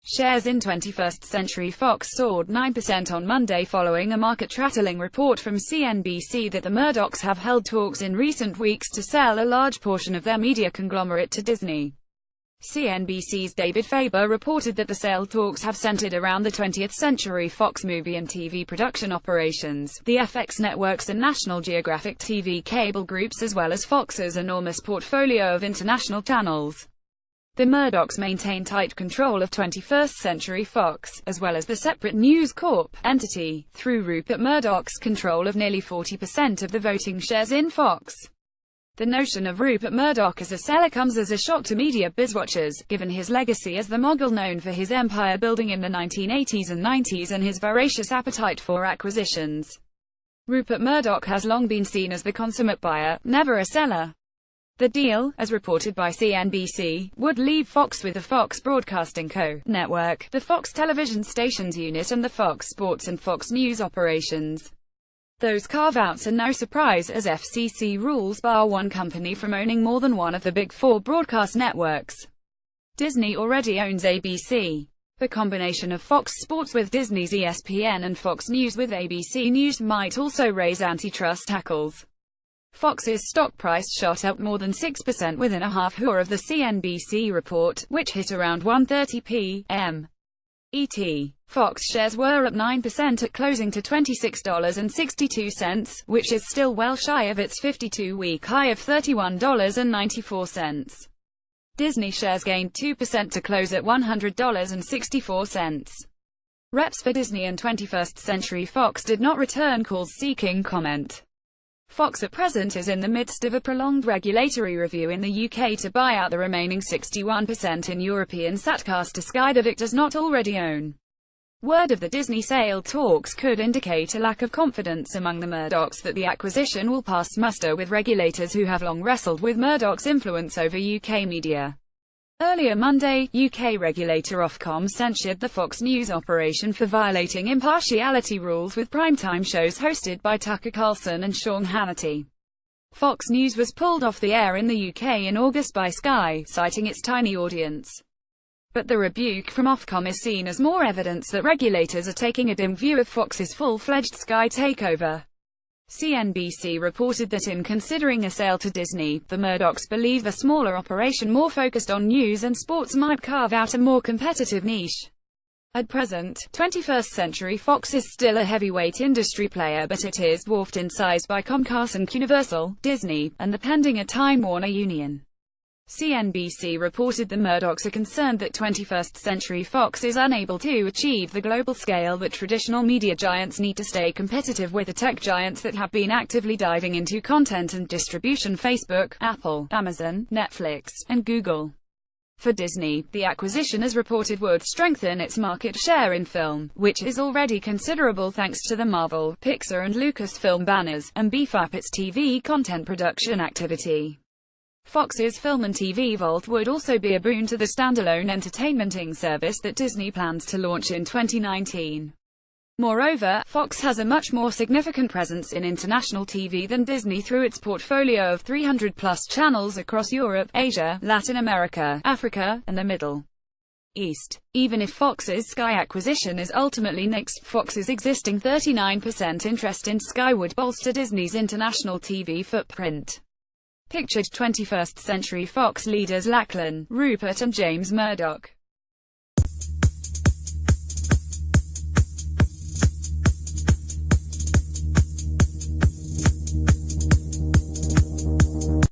Shares in 21st Century Fox soared 9% on Monday following a market-rattling report from CNBC that the Murdochs have held talks in recent weeks to sell a large portion of their media conglomerate to Disney. CNBC's David Faber reported that the sale talks have centered around the 20th Century Fox movie and TV production operations, the FX networks and National Geographic TV cable groups, as well as Fox's enormous portfolio of international channels. The Murdochs maintain tight control of 21st Century Fox, as well as the separate News Corp entity, through Rupert Murdoch's control of nearly 40% of the voting shares in Fox. The notion of Rupert Murdoch as a seller comes as a shock to media bizwatchers, given his legacy as the mogul known for his empire building in the 1980s and 90s and his voracious appetite for acquisitions. Rupert Murdoch has long been seen as the consummate buyer, never a seller. The deal, as reported by CNBC, would leave Fox with the Fox Broadcasting Co. network, the Fox television stations unit and the Fox Sports and Fox News operations. Those carve-outs are no surprise, as FCC rules bar one company from owning more than one of the big four broadcast networks. Disney already owns ABC. The combination of Fox Sports with Disney's ESPN and Fox News with ABC News might also raise antitrust tackles. Fox's stock price shot up more than 6% within a half-hour of the CNBC report, which hit around 1:30 p.m. ET. Fox shares were up 9% at closing to $26.62, which is still well shy of its 52-week high of $31.94. Disney shares gained 2% to close at $100.64. Reps for Disney and 21st Century Fox did not return calls seeking comment. Fox at present is in the midst of a prolonged regulatory review in the UK to buy out the remaining 61% in European satcaster Sky that it does not already own. Word of the Disney sale talks could indicate a lack of confidence among the Murdochs that the acquisition will pass muster with regulators who have long wrestled with Murdoch's influence over UK media. Earlier Monday, UK regulator Ofcom censured the Fox News operation for violating impartiality rules with primetime shows hosted by Tucker Carlson and Sean Hannity. Fox News was pulled off the air in the UK in August by Sky, citing its tiny audience. But the rebuke from Ofcom is seen as more evidence that regulators are taking a dim view of Fox's full-fledged Sky takeover. CNBC reported that in considering a sale to Disney, the Murdochs believe a smaller operation more focused on news and sports might carve out a more competitive niche. At present, 21st Century Fox is still a heavyweight industry player, but it is dwarfed in size by Comcast and Universal, Disney, and the pending Time Warner Union. CNBC reported the Murdochs are concerned that 21st Century Fox is unable to achieve the global scale that traditional media giants need to stay competitive with the tech giants that have been actively diving into content and distribution: Facebook, Apple, Amazon, Netflix, and Google. For Disney, the acquisition as reported would strengthen its market share in film, which is already considerable thanks to the Marvel, Pixar and Lucasfilm banners, and beef up its TV content production activity. Fox's Film and TV Vault would also be a boon to the standalone entertainmenting service that Disney plans to launch in 2019. Moreover, Fox has a much more significant presence in international TV than Disney through its portfolio of 300-plus channels across Europe, Asia, Latin America, Africa, and the Middle East. Even if Fox's Sky acquisition is ultimately nixed, Fox's existing 39% interest in Sky would bolster Disney's international TV footprint. Pictured 21st Century Fox leaders Lachlan, Rupert and James Murdoch.